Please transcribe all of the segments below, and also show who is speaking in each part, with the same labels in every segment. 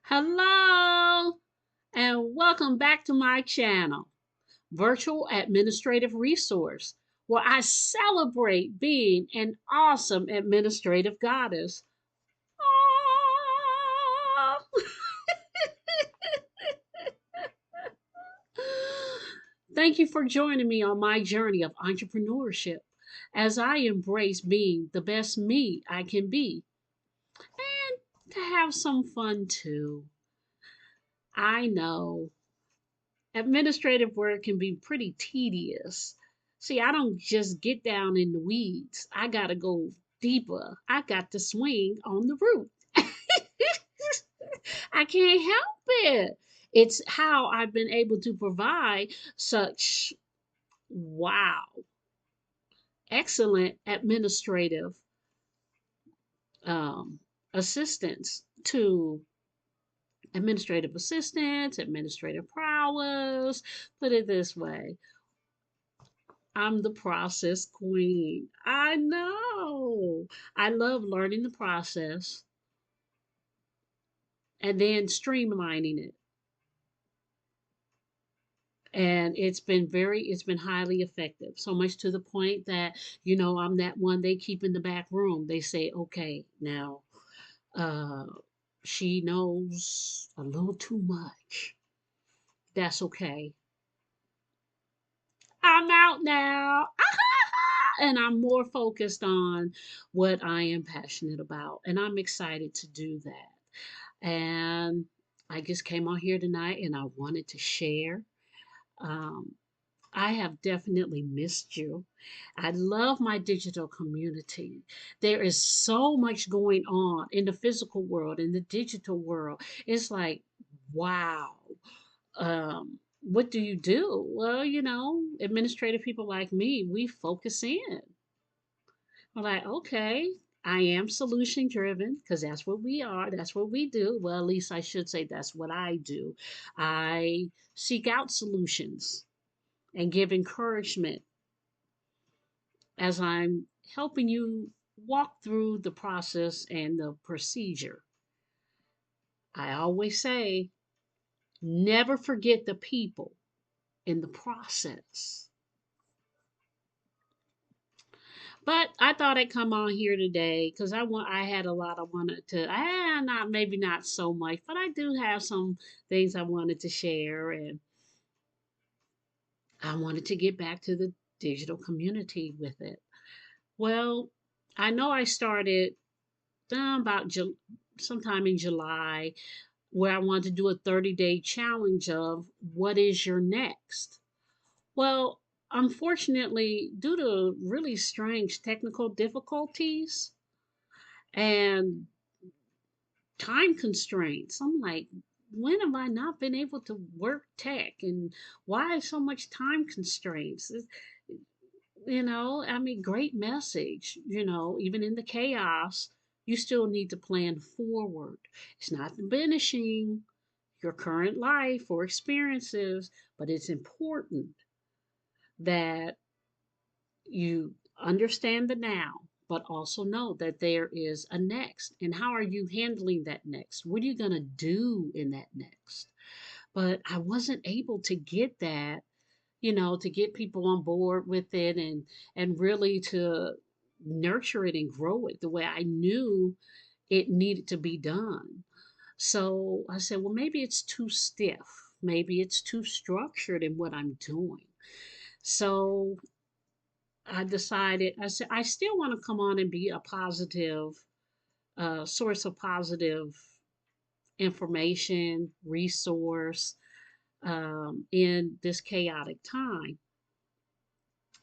Speaker 1: Hello and welcome back to my channel, Virtual Administrative Resource, where I celebrate being an awesome administrative goddess. Aww. Thank you for joining me on my journey of entrepreneurship as I embrace being the best me I can be and to have some fun too. I know administrative work can be pretty tedious. See, I don't just get down in the weeds. I got to go deeper. I got to swing on the root. I can't help it. It's how I've been able to provide such, wow, excellent administrative um, assistance to administrative prowess. Put it this way, I'm the process queen. I know. I love learning the process and then streamlining it. And it's been highly effective. So much to the point that, I'm that one they keep in the back room. They say, okay, now, uh, she knows a little too much. That's okay. I'm out now. And I'm more focused on what I am passionate about. And I'm excited to do that. And I just came on here tonight and I wanted to share. Um, I have definitely missed you. I love my digital community. There is so much going on in the physical world, in the digital world. It's like, wow. What do you do? Well, administrative people like me, we focus in. We're like, okay, I am solution driven because that's what we are. That's what we do. Well, at least I should say that's what I do. I seek out solutions and give encouragement as I'm helping you walk through the process and the procedure. I always say, never forget the people in the process. But I thought I'd come on here today because I had a lot I wanted to not maybe not so much, but I do have some things I wanted to share and I wanted to get back to the digital community with it. Well, I know I started about sometime in July where I wanted to do a 30-day challenge of what is your next. Well, unfortunately, due to really strange technical difficulties, and time constraints. I'm like, when have I not been able to work tech and why so much time constraints? I mean, great message, even in the chaos, you still need to plan forward. It's not diminishing your current life or experiences, but it's important that you understand the now, but also know that there is a next. And how are you handling that next? What are you going to do in that next? But I wasn't able to get that, to get people on board with it and really to nurture it and grow it the way I knew it needed to be done. So I said, well, maybe it's too stiff. Maybe it's too structured in what I'm doing. So I decided, I said, I still want to come on and be a positive source of positive information, resource in this chaotic time.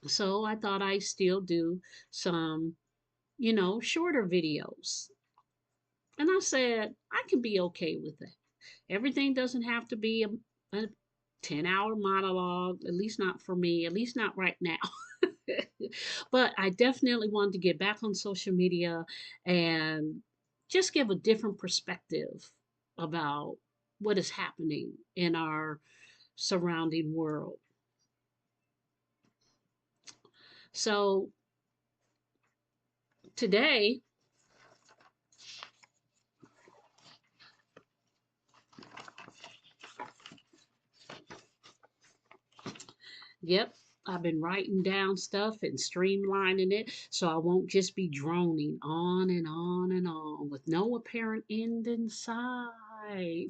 Speaker 1: So I thought I'd still do some, shorter videos. And I said, I can be okay with that. Everything doesn't have to be a 10-hour monologue, at least not for me, at least not right now. But I definitely wanted to get back on social media and just give a different perspective about what is happening in our surrounding world. So today, Yep, I've been writing down stuff and streamlining it so I won't just be droning on and on and on with no apparent end in sight.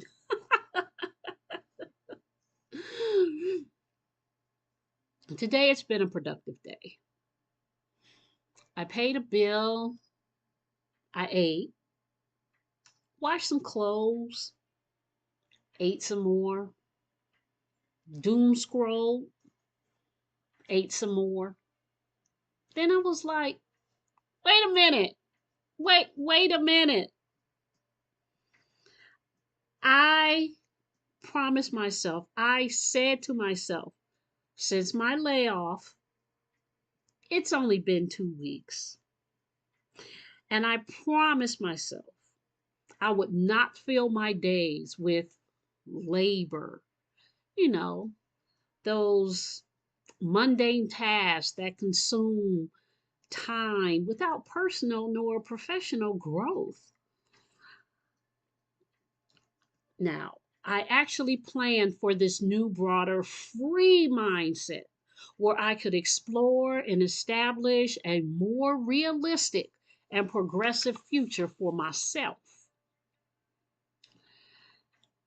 Speaker 1: Today it's been a productive day. I paid a bill, I ate, washed some clothes, ate some more, doom scrolled, ate some more. Then I was like, wait a minute, wait a minute. I promised myself, I said to myself, since my layoff, it's only been 2 weeks. And I promised myself I would not fill my days with labor, you know, those mundane tasks that consume time without personal nor professional growth. Now, I actually planned for this new, broader, free mindset where I could explore and establish a more realistic and progressive future for myself.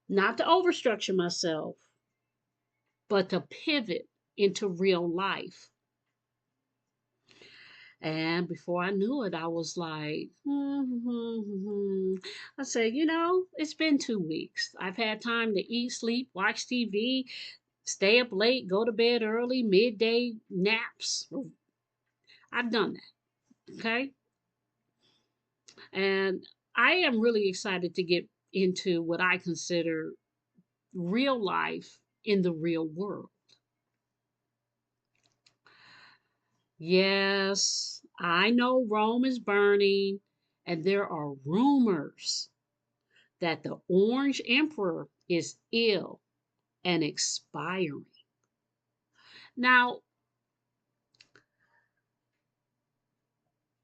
Speaker 1: Not to overstructure myself, but to pivot into real life. And before I knew it, I was like, I said, it's been 2 weeks. I've had time to eat, sleep, watch TV, stay up late, go to bed early, midday naps. I've done that. Okay. And I am really excited to get into what I consider real life in the real world. Yes, I know Rome is burning, and there are rumors that the Orange Emperor is ill and expiring. Now,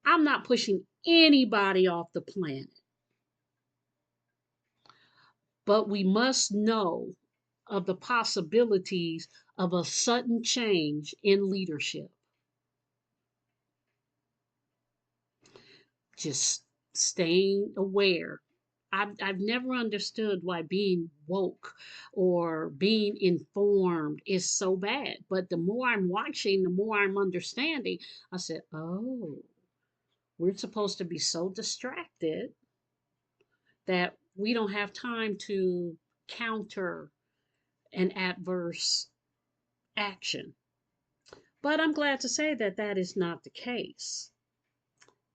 Speaker 1: I'm not pushing anybody off the planet, but we must know of the possibilities of a sudden change in leadership. Just staying aware. I've never understood why being woke or being informed is so bad. But the more I'm watching, the more I'm understanding. I said, oh, we're supposed to be so distracted that we don't have time to counter an adverse action. But I'm glad to say that that is not the case.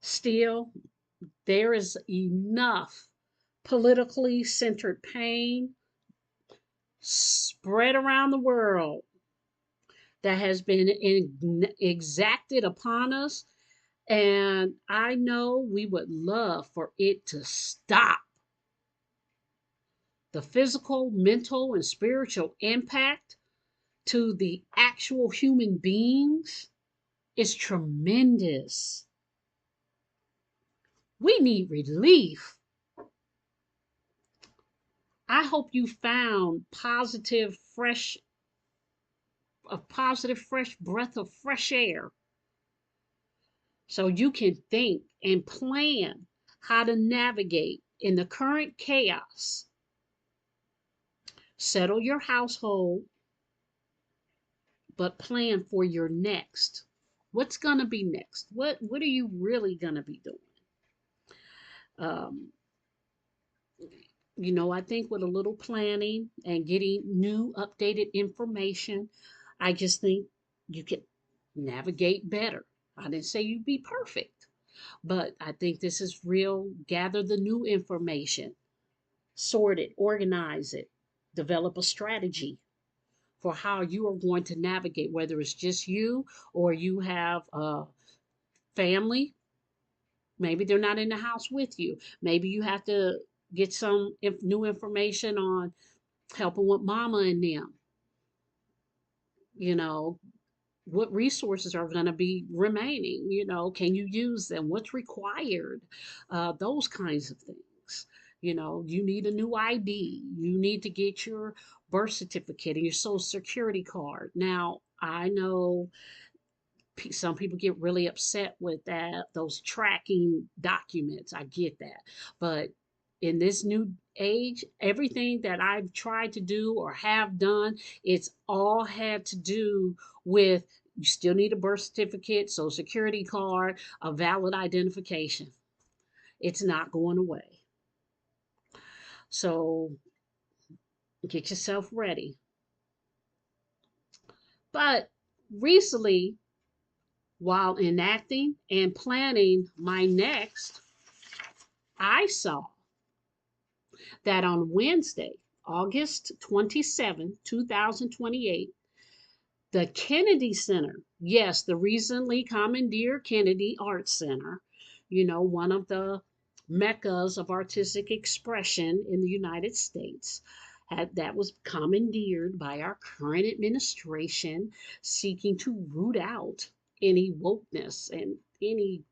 Speaker 1: Still, there is enough politically centered pain spread around the world that has been exacted upon us. And I know we would love for it to stop. The physical, mental, and spiritual impact to the actual human beings is tremendous. We need relief. I hope you found a positive, fresh breath of fresh air so you can think and plan how to navigate in the current chaos. Settle your household, but plan for your next. What's going to be next? What are you really going to be doing? Um, I think with a little planning and getting new updated information, I just think you can navigate better. I didn't say you'd be perfect, but I think this is real. Gather the new information, sort it, organize it, develop a strategy for how you are going to navigate, whether it's just you or you have a family. Maybe they're not in the house with you. Maybe you have to get some new information on helping with mama and them. You know, what resources are going to be remaining? Can you use them? What's required? Those kinds of things. You need a new ID. You need to get your birth certificate and your social security card. Now, I know some people get really upset with that, those tracking documents. I get that. But in this new age, everything that I've tried to do or have done, it's all had to do with you still need a birth certificate, social security card, a valid identification. It's not going away. So get yourself ready. But recently, while enacting and planning my next, I saw that on Wednesday, August 27th, 2028, the Kennedy Center, yes, the recently commandeered Kennedy Arts Center, one of the meccas of artistic expression in the United States, that was commandeered by our current administration seeking to root out any wokeness and any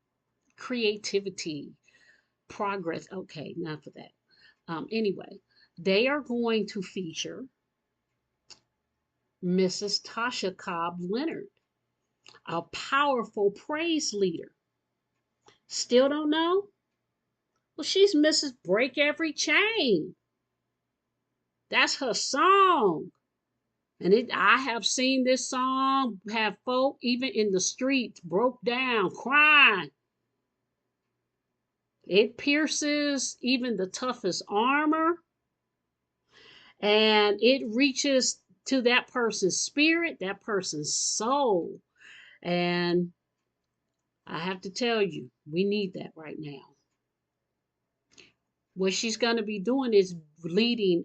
Speaker 1: creativity, progress. Okay, not for that. Anyway, they are going to feature Mrs. Tasha Cobb Leonard, a powerful praise leader. Still don't know? Well, she's Mrs. Break Every Chain. That's her song. And I have seen this song have folk even in the streets broke down, crying. It pierces even the toughest armor, and it reaches to that person's spirit, that person's soul. And I have to tell you, we need that right now. What she's going to be doing is leading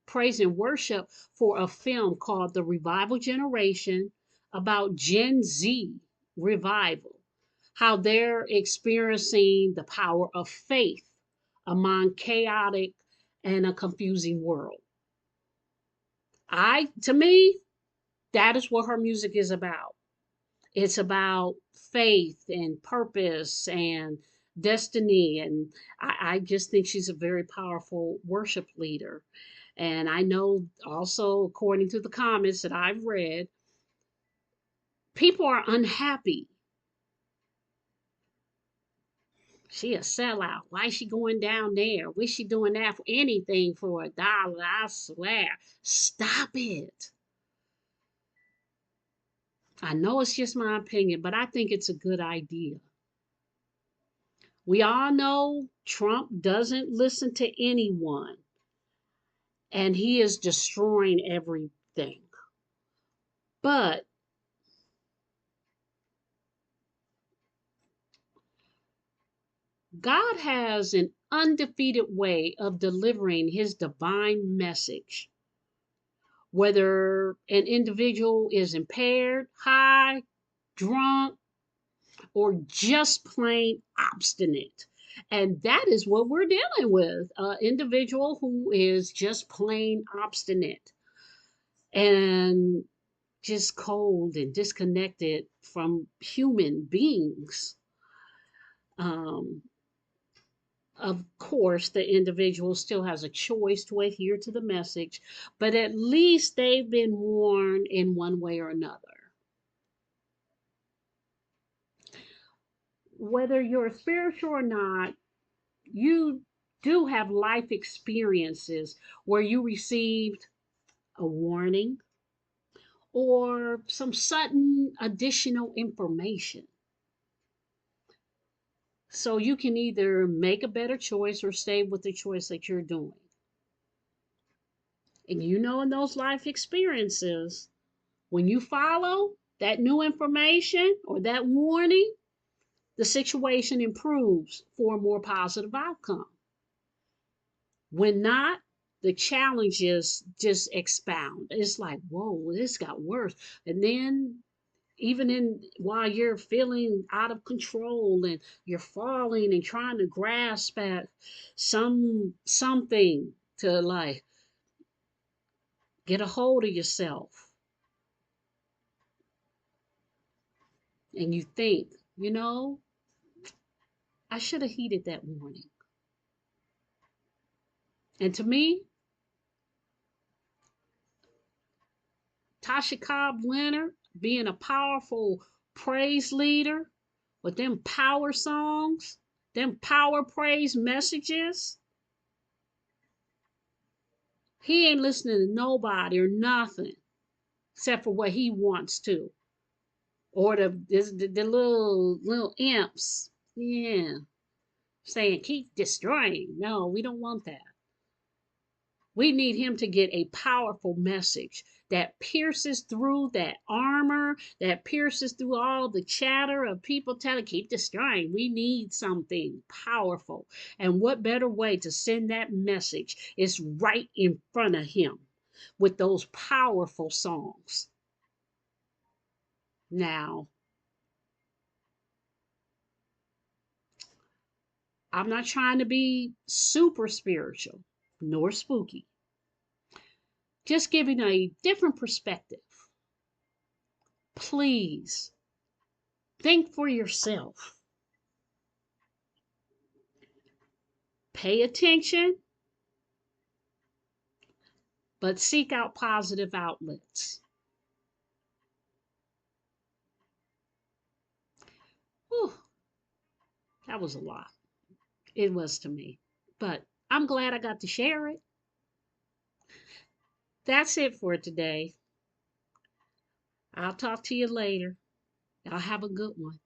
Speaker 1: praise and worship for a film called The Revival Generation about Gen Z revival, how they're experiencing the power of faith among chaotic and a confusing world. To me, that is what her music is about. It's about faith and purpose and destiny. And I just think she's a very powerful worship leader. And I know also, according to the comments that I've read, people are unhappy. She a sellout. Why is she going down there? What's she doing that for? Anything for $1? I swear. Stop it. I know it's just my opinion, but I think it's a good idea. We all know Trump doesn't listen to anyone and he is destroying everything. But God has an undefeated way of delivering his divine message. Whether an individual is impaired, high, drunk, or just plain obstinate. And that is what we're dealing with, an individual who is just plain obstinate and just cold and disconnected from human beings. Um, of course, the individual still has a choice to adhere to the message, but at least they've been warned in one way or another. Whether you're spiritual or not, you do have life experiences where you received a warning or some sudden additional information. So you can either make a better choice or stay with the choice that you're doing. And in those life experiences, when you follow that new information or that warning, the situation improves for a more positive outcome. When not, the challenges just expound. It's like, whoa, this got worse. And then even in while you're feeling out of control and you're falling and trying to grasp at something to like get a hold of yourself, and you think, I should have heeded that warning. And to me, Tasha Cobb Leonard being a powerful praise leader with them power songs, them power praise messages. He ain't listening to nobody or nothing except for what he wants to. Or the little imps. Yeah. Saying keep destroying. No, we don't want that. We need him to get a powerful message that pierces through that armor, that pierces through all the chatter of people telling, keep destroying. We need something powerful. And what better way to send that message is right in front of him with those powerful songs. Now, I'm not trying to be super spiritual nor spooky, just giving a different perspective. Please think for yourself. Pay attention, but seek out positive outlets. Whew, that was a lot. It was to me. But I'm glad I got to share it. That's it for today. I'll talk to you later. Y'all have a good one.